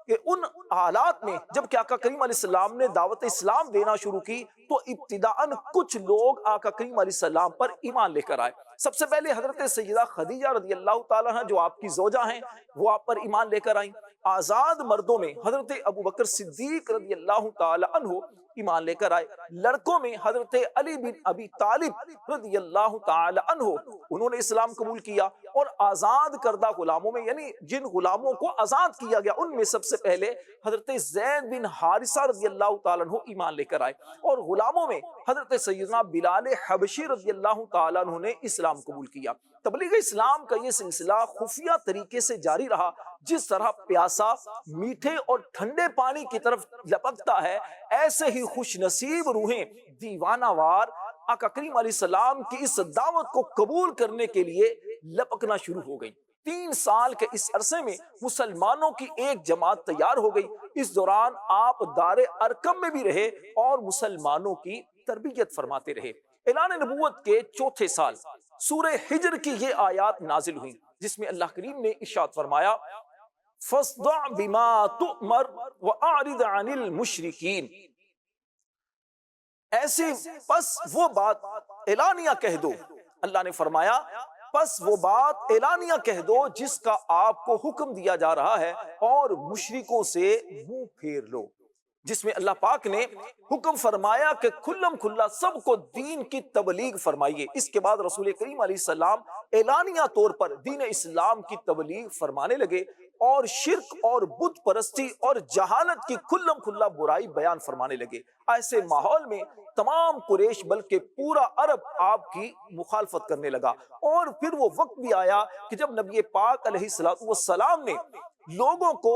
کہ ان حالات میں جب کہ آقا کریم علیہ السلام نے دعوت اسلام دینا شروع کی تو ابتداءً کچھ لوگ آقا کریم علیہ السلام پر ایمان لے کر آئے۔ سب سے پہلے حضرت سیدہ خدیجہ رضی اللہ تعالیٰ عنہ جو آپ کی زوجہ ہیں وہ آپ پر ایمان لے کر آئیں۔ آزاد مردوں میں حضرت ابو بکر صدیق رضی اللہ تعالیٰ عنہ ایمان لے کر آئے۔ لڑکوں میں حضرت علی بن ابی طالب رضی اللہ تعالی عنہ انہوں نے اسلام قبول کیا، اور آزاد کردہ غلاموں میں یعنی جن غلاموں کو آزاد کیا گیا ان میں سب سے پہلے حضرت زید بن حارثہ رضی اللہ تعالی عنہ ایمان لے کر آئے، اور غلاموں میں حضرت سیدنا بلال حبشی رضی اللہ تعالی عنہ نے اسلام قبول کیا۔ تبلیغ اسلام کا یہ سلسلہ خفیہ طریقے سے جاری رہا۔ جس طرح پیاسا میٹھے اور ٹھنڈے پانی کی طرف لپکتا ہے، ایسے ہی خوش نصیب روحیں دیوانہ وار آقا کریم علیہ السلام کی اس دعوت کو قبول کرنے کے لیے لپکنا شروع ہو گئی۔ 3 سال کے اس عرصے میں مسلمانوں کی ایک جماعت تیار ہو گئی۔ اس دوران آپ دار ارقم میں بھی رہے اور مسلمانوں کی تربیت فرماتے رہے۔ اعلان نبوت کے 4تھے سال سورہ حجر کی یہ آیات نازل ہوئی جس میں اللہ کریم نے ارشاد فرمایا فَاصْدَعْ بِمَا تُؤْمَرْ وَأَعْرِضْ عَنِ الْمُشْرِكِينَ، ایسے پس وہ بات اعلانیہ کہہ دو۔ اللہ نے فرمایا پس وہ بات اعلانیہ کہہ دو جس کا آپ کو حکم دیا جا رہا ہے اور مشرکوں سے منہ پھیر لو، جس میں اللہ پاک نے حکم فرمایا کہ کھلم کھلا سب کو دین کی تبلیغ فرمائیے۔ اس کے بعد رسول کریم علیہ السلام اعلانیہ طور پر دین اسلام کی تبلیغ فرمانے لگے اور شرک اور بت پرستی اور جہالت کی کھلم کھلا برائی بیان فرمانے لگے۔ ایسے ماحول میں تمام قریش بلکہ پورا عرب آپ کی مخالفت کرنے لگا، اور پھر وہ وقت بھی آیا کہ جب نبی پاک علیہ السلام نے لوگوں کو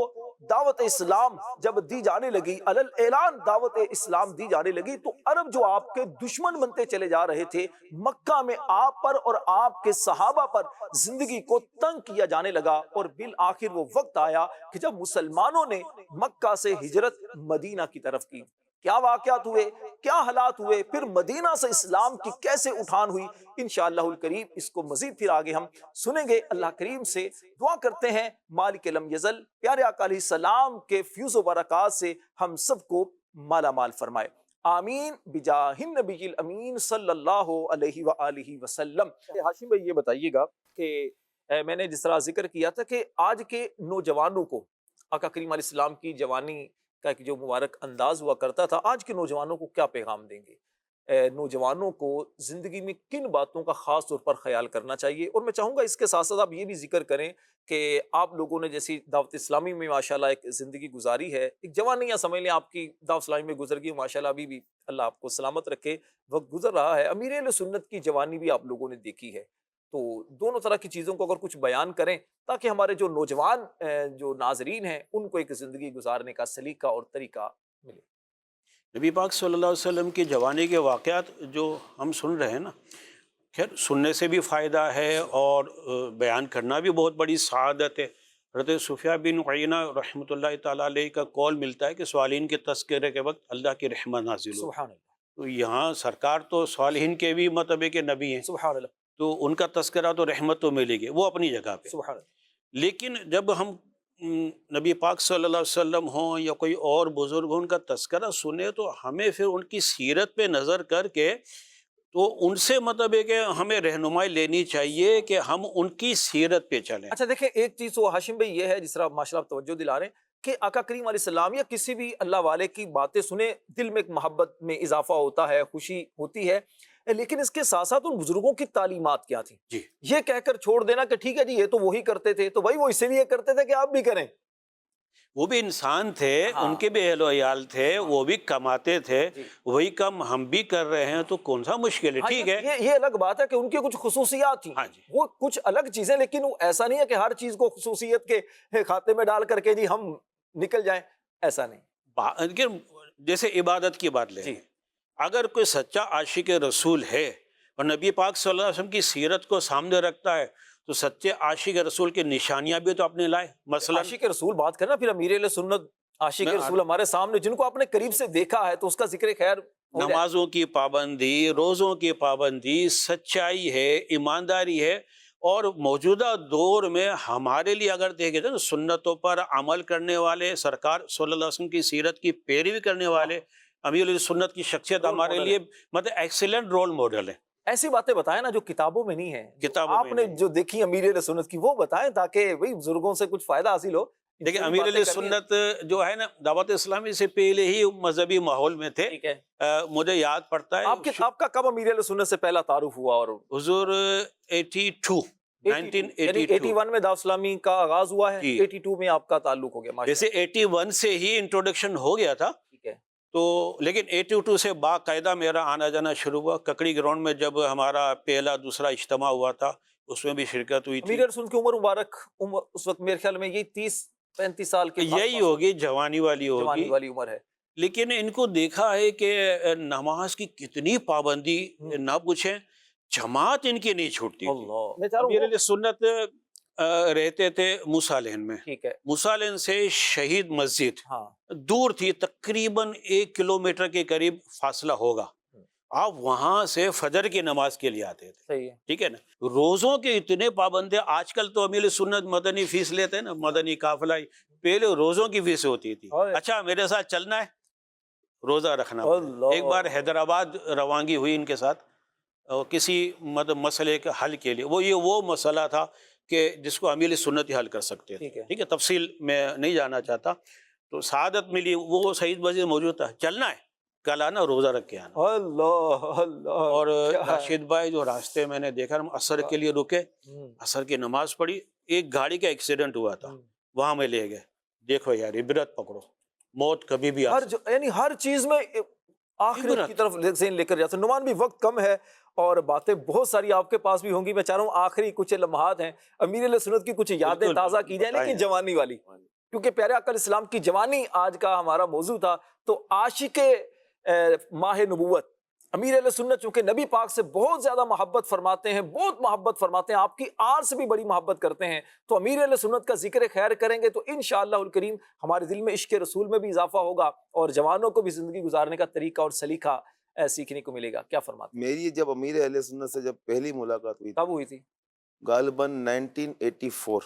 دعوت اسلام جب دی جانے لگی، علل اعلان دعوت اسلام دی جانے لگی، تو عرب جو آپ کے دشمن بنتے چلے جا رہے تھے، مکہ میں آپ پر اور آپ کے صحابہ پر زندگی کو تنگ کیا جانے لگا، اور بالآخر وہ وقت آیا کہ جب مسلمانوں نے مکہ سے ہجرت مدینہ کی طرف کی۔ کیا واقعات ہوئے، کیا حالات ہوئے، پھر مدینہ سے اسلام کی کیسے اٹھان ہوئی، انشاءاللہ الکریم اس کو مزید پھر آگے ہم سنیں گے۔ اللہ کریم سے دعا کرتے ہیں مالک لم یزل پیارے آقا علیہ السلام کے فیوز و برکات سے ہم سب کو مالا مال فرمائے، آمین بجاہ النبی الامین صلی اللہ علیہ وآلہ وسلم۔ ہاشم بھائی یہ بتائیے گا کہ میں نے جس طرح ذکر کیا تھا کہ آج کے نوجوانوں کو آقا کریم علیہ السلام کی جوانی کا ایک جو مبارک انداز ہوا کرتا تھا، آج کے نوجوانوں کو کیا پیغام دیں گے؟ نوجوانوں کو زندگی میں کن باتوں کا خاص طور پر خیال کرنا چاہیے؟ اور میں چاہوں گا اس کے ساتھ ساتھ آپ یہ بھی ذکر کریں کہ آپ لوگوں نے جیسی دعوت اسلامی میں ماشاءاللہ ایک زندگی گزاری ہے، ایک جوانی یا سمجھ لیں آپ کی دعوت اسلامی میں گزر گئی، ماشاءاللہ ابھی بھی اللہ آپ کو سلامت رکھے، وقت گزر رہا ہے، امیر اہل سنت کی جوانی بھی آپ لوگوں نے دیکھی ہے، تو دونوں طرح کی چیزوں کو اگر کچھ بیان کریں تاکہ ہمارے جو نوجوان جو ناظرین ہیں ان کو ایک زندگی گزارنے کا سلیقہ اور طریقہ ملے۔ نبی پاک صلی اللہ علیہ وسلم کی جوانی کے واقعات جو ہم سن رہے ہیں نا، خیر سننے سے بھی فائدہ ہے اور بیان کرنا بھی بہت بڑی سعادت ہے۔ حضرت سفیان بن عیینہ رحمۃ اللہ تعالیٰ علیہ کا قول ملتا ہے کہ صالحین کے تذکرے کے وقت اللہ کی رحمت نازل ہو۔ سبحان اللہ، تو یہاں سرکار تو صالحین کے بھی مطلب کے نبی ہیں، سبحان اللہ، تو ان کا تذکرہ تو رحمت تو ملے گی، وہ اپنی جگہ پہ۔ سبحان اللہ۔ لیکن جب ہم نبی پاک صلی اللہ علیہ وسلم ہوں یا کوئی اور بزرگ ہوں، ان کا تذکرہ سنیں تو ہمیں پھر ان کی سیرت پہ نظر کر کے تو ان سے مطلب ہے کہ ہمیں رہنمائی لینی چاہیے کہ ہم ان کی سیرت پہ چلیں۔ اچھا دیکھیں، ایک چیز تو ہاشم بھائی یہ ہے جس طرح ماشاء اللہ توجہ دلا رہے ہیں کہ آقا کریم علیہ السلام یا کسی بھی اللہ والے کی باتیں سنیں، دل میں ایک محبت میں اضافہ ہوتا ہے، خوشی ہوتی ہے، لیکن اس کے ساتھ ساتھ ان بزرگوں کی تعلیمات کیا تھی؟ جی، یہ کہہ کر چھوڑ دینا کہ ٹھیک ہے جی یہ تو وہی کرتے تھے، تو بھائی وہ اسی لیے کرتے تھے کہ آپ بھی کریں۔ وہ بھی انسان تھے، ہاں، ان کے بھی اہل و عیال تھے، وہ بھی کماتے تھے، جی، وہی کم ہم بھی کر رہے ہیں، تو کون سا مشکل ہے؟ ہاں، ٹھیک ہے، یہ الگ بات ہے کہ ان کی کچھ خصوصیات تھیں، ہاں جی، وہ کچھ الگ چیزیں، لیکن وہ ایسا نہیں ہے کہ ہر چیز کو خصوصیت کے کھاتے میں ڈال کر کے جی ہم نکل جائیں، ایسا نہیں۔ جیسے عبادت کی بات لیں، جی، اگر کوئی سچا عاشق رسول ہے اور نبی پاک صلی اللہ علیہ وسلم کی سیرت کو سامنے رکھتا ہے تو سچے عاشق رسول کی نشانیاں بھی تو اپنے لائے۔ مثلا عاشق رسول بات کرنا، پھر امیر اہل سنت عاشق رسول ہمارے سامنے جن کو آپ نے قریب سے دیکھا ہے تو اس کا ذکر خیر ہو جائے۔ نمازوں کی پابندی، روزوں کی پابندی، سچائی ہے، ایمانداری ہے، اور موجودہ دور میں ہمارے لیے اگر دیکھے جائے تو سنتوں پر عمل کرنے والے، سرکار صلی اللہ علیہ وسلم کی سیرت کی پیروی کرنے والے امیر علیہ سنت کی شخصیت ہمارے لیے مطلب ایکسیلنٹ رول ماڈل ہے۔ ایسی باتیں بتائیں نا جو کتابوں میں نہیں ہیں، کتابوں آپ میں نے نہیں۔ جو دیکھی امیر اہل سنت کی وہ بتائیں تاکہ وہی بزرگوں سے کچھ فائدہ حاصل ہو۔ دیکھیں امیر علیہ سنت جو ہے نا دعوت اسلامی سے پہلے ہی مذہبی ماحول میں تھے۔ ٹھیک ہے، مجھے یاد پڑتا ہے آپ کا کب امیر علیہ سنت سے پہلا تعارف ہوا؟ اور حضور 1982 81 میں دعوت اسلامی کا آغاز ہوا ہے، جی، 82 میں آپ کا تعلق ہو گیا، ویسے 81 سے ہی انٹروڈکشن ہو گیا تھا، ٹھیک ہے، تو لیکن 82 سے باقاعدہ میرا آنا جانا شروع ہوا۔ ککڑی گراؤنڈ میں جب ہمارا پہلا دوسرا اجتماع ہوا تھا اس میں بھی شرکت ہوئی تھی۔ امیر علیہ سنت کی عمر مبارک اس وقت میرے خیال میں یہی 30-35 سال کے یہی ہوگی، جوانی والی جوانی ہوگی، والی عمر ہے۔ لیکن ان کو دیکھا ہے کہ نماز کی کتنی پابندی، نہ پوچھیں، جماعت ان کی نہیں چھوٹتی تھی۔ اللہ، میں چاہ رہا امیر ہوں علیہ سنت رہتے تھے موسیٰ میں، ٹھیک ہے، موسیٰ سے شہید مسجد ہاں، دور تھی، تقریباً 1 کلومیٹر کے قریب فاصلہ ہوگا۔ آپ وہاں سے فجر کی نماز کے لیے آتے تھے، صحیح ہے، ٹھیک ہے نا۔ روزوں کے اتنے پابند ہیں، آج کل تو امیر سنت مدنی فیس لیتے ہیں نا، مدنی قافلہ، پہلے روزوں کی فیس ہوتی تھی۔ اچھا میرے ساتھ چلنا ہے، روزہ رکھنا پڑے۔ اللہ، ایک بار حیدرآباد روانگی ہوئی ان کے ساتھ کسی مسئلے کے حل کے لیے، وہ مسئلہ تھا کہ جس کو امیر سنت ہی حل کر سکتے تھے، ٹھیک ہے، تفصیل میں نہیں جانا چاہتا۔ تو سعادت ملی، وہ شہید مسجد موجود تھا، چلنا ہے، کل آنا، روزہ رکھ کے آنا۔ اللہ اللہ، اور راشد بھائی جو راستے میں نے دیکھا، ہم عصر کے لیے رکے، عصر کی نماز پڑھی، ایک گاڑی کا ایکسیڈنٹ ہوا تھا، وہاں میں لے گئے۔ دیکھو یار، عبرت پکڑو، موت کبھی بھی آ سکتی ہے۔ یعنی ہر چیز میں آخرت کی طرف ذہن لے کر جاتے ہیں۔ نعمان بھی وقت کم ہے اور باتیں بہت ساری آپ کے پاس بھی ہوں گی، میں چاہ رہا ہوں آخری کچھ لمحات ہیں، امیر علیہ سنت کی کچھ یادیں تازہ کی جائیں، لیکن جوانی والی کیونکہ پیارے آقا علیہ السلام کی جوانی آج کا ہمارا موضوع تھا، تو عاشق ماہ نبوت امیر اہل سنت چونکہ نبی پاک سے بہت زیادہ محبت فرماتے ہیں، بہت محبت فرماتے ہیں، آپ کی آر سے بھی بڑی محبت کرتے ہیں، تو امیر اہل سنت کا ذکر خیر کریں گے تو انشاءاللہ الکریم ہمارے دل میں عشق رسول میں بھی اضافہ ہوگا اور جوانوں کو بھی زندگی گزارنے کا طریقہ اور سلیقہ سیکھنے کو ملے گا. کیا فرماتے ہیں؟ میری جب امیر اہل سنت سے جب پہلی ملاقات ہوئی کب ہوئی تھی؟ غالباً 1984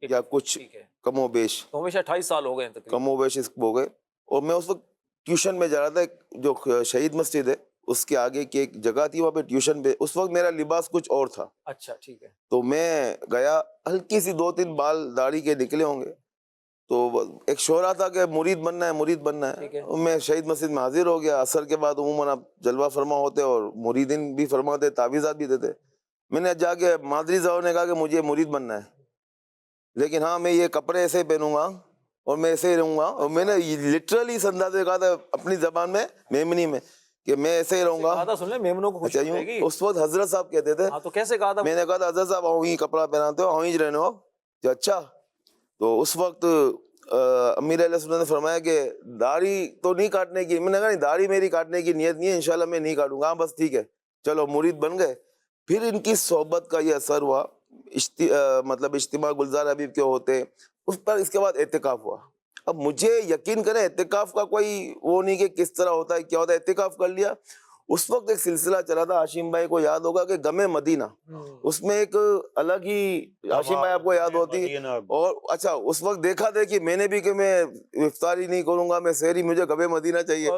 یا کچھ ٹھیک ہے، کم و بیش، تو ہمیشہ 28 سال ہو گئے ہیں تقریباً. کم و بیش ہو گئے. اور میں اس وقت ٹیوشن میں جا رہا تھا، جو شہید مسجد ہے اس کے آگے کی ایک جگہ تھی، وہاں پہ ٹیوشن پہ. اس وقت میرا لباس کچھ اور تھا، اچھا ٹھیک ہے. تو میں گیا، ہلکی سی 2-3 بال داڑھی کے نکلے ہوں گے، تو ایک شعرا تھا کہ مرید بننا ہے، مرید بننا ٹھیک ہے. ہے. اور میں شہید مسجد میں حاضر ہو گیا. عصر کے بعد عموماً آپ جلوہ فرما ہوتے اور مریدین بھی فرماتے، تعویذات بھی دیتے. میں نے جا کے مادری صاحب نے کہا کہ مجھے مرید بننا ہے، لیکن ہاں میں یہ کپڑے ایسے پہنوں گا اور میں ایسے ہی رہوں گا. اور میں نے لٹرلی اس انداز سے کہا تھا اپنی زبان میں میمنی میں کہ میں ایسے ہی رہوں گا. کہا تھا سن لیں میمنوں کو خوشی ملے گی. اس وقت حضرت صاحب کہتے تھے. ہاں تو کیسے کہا تھا؟ میں نے کہا تھا حضرت صاحب ہی کپڑا پہناتے ہو، ہی رہنے ہو. اچھا. تو اس وقت امیر علیہ السلام نے فرمایا کہ داڑھی تو نہیں کاٹنے کی. میں نے کہا نہیں، داڑھی میری کاٹنے کی نیت نہیں ہے، انشاءاللہ میں نہیں کاٹوں گا. ہاں بس ٹھیک ہے، چلو مرید بن گئے. پھر ان کی صحبت کا یہ اثر ہوا، مطلب اجتماع گلزار حبیب کے ہوتے، اس پر اس کے بعد اعتکاف ہوا. اب مجھے یقین کریں اعتکاف کا کوئی وہ نہیں کہ کس طرح ہوتا ہے کیا ہوتا ہے. اعتکاف کر لیا. اس وقت ایک سلسلہ چلا تھا، ہاشم بھائی کو یاد ہوگا کہ غم مدینہ، اس میں ایک الگ ہی، ہاشم بھائی آپ کو یاد ہوتی. اور اچھا اس وقت دیکھا دیکھی میں نے بھی کہ میں افطاری نہیں کروں گا، میں سحری، مجھے غم مدینہ چاہیے.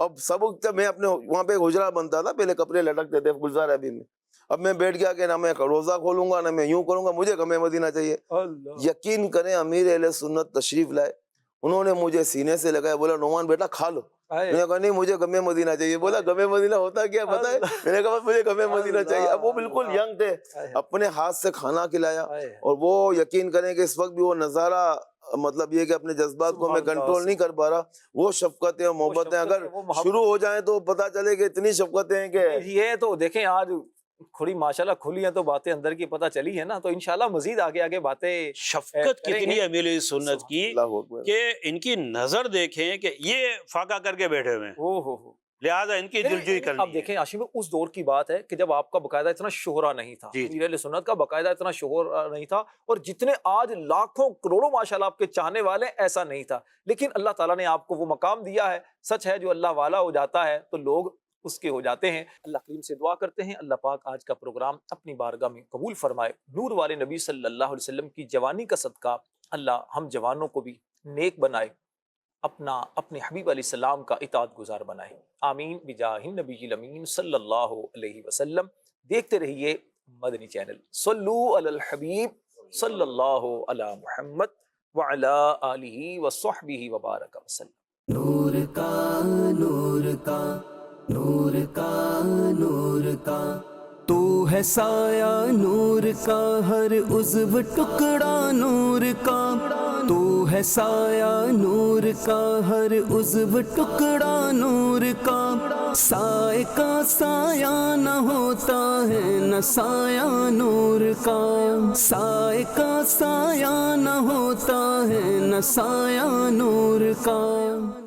اب سب جب میں اپنے وہاں پہ حجرہ بنتا تھا، پہلے کپڑے لٹکتے تھے گلزار حبیب میں. اب میں بیٹھ گیا کہ نہ میں روزہ کھولوں گا نہ میں یوں کروں گا، مجھے غم مدینہ چاہیے. یقین کریں امیر اہل سنت تشریف لائے، انہوں نے مجھے سینے سے لگایا، بولا نعمان بیٹا کھا لو. میں نے کہا نہیں مجھے غم مدینہ چاہیے. بولا غم مدینہ ہوتا کیا پتہ ہے؟ میں نے کہا مجھے غم مدینہ چاہیے. اب وہ بالکل ینگ تھے، اپنے ہاتھ سے کھانا کھلایا. اور وہ یقین کریں کہ اس وقت بھی وہ نظارہ، مطلب یہ کہ اپنے جذبات کو میں کنٹرول نہیں کر پا رہا. وہ شفقتیں اور محبتیں اگر شروع ہو جائیں تو پتہ چلے کہ اتنی شفقتیں ہیں کہ یہ تو دیکھیں آج کھڑی ماشاءاللہ کھلی ہیں تو باتیں اندر کی پتہ چلی ہے نا، تو انشاءاللہ مزید آگے آگے باتیں شفقت کتنی امیر سنت کی کہ ان کی نظر دیکھیں کہ یہ فاقہ کر کے بیٹھے ہوئے ہیں، لہٰذا ان کی دلجوئی کرنی. اب دیکھیں عاشم، اس دور کی بات ہے کہ جب آپ کا باقاعدہ اتنا شہرہ نہیں تھا، امیر اہل سنت کا باقاعدہ اتنا شہرہ نہیں تھا، اور جتنے آج لاکھوں کروڑوں ماشاءاللہ آپ کے چاہنے والے ایسا نہیں تھا. لیکن اللہ تعالیٰ نے آپ کو وہ مقام دیا ہے. سچ ہے جو اللہ والا ہو جاتا ہے تو لوگ اس کے ہو جاتے ہیں. اللہ کریم سے دعا کرتے ہیں اللہ پاک آج کا پروگرام اپنی بارگاہ میں قبول فرمائے. نور والے نبی صلی اللہ علیہ وسلم کی جوانی کا صدقہ اللہ ہم جوانوں کو بھی نیک بنائے، اپنے حبیب علیہ السلام کا اطاعت گزار بنائے. آمین بجاہ النبی الامین صلی اللہ علیہ وسلم. دیکھتے رہیے مدنی چینل. صلو علی الحبیب صلی اللہ علی محمد وعلی آلہ وصحبہ وبارک وسلم. نور کا نور کا نور کا نور کا تو ہے سایہ نور کا، ہر عضو ٹکڑا نور کا. تو ہے سایہ نور کا، ہر عضو ٹکڑا نور کا. سائے کا سایہ نہ ہوتا ہے نہ سایہ نور کا. سائے کا سایہ نہ ہوتا ہے نہ سایہ نور کا.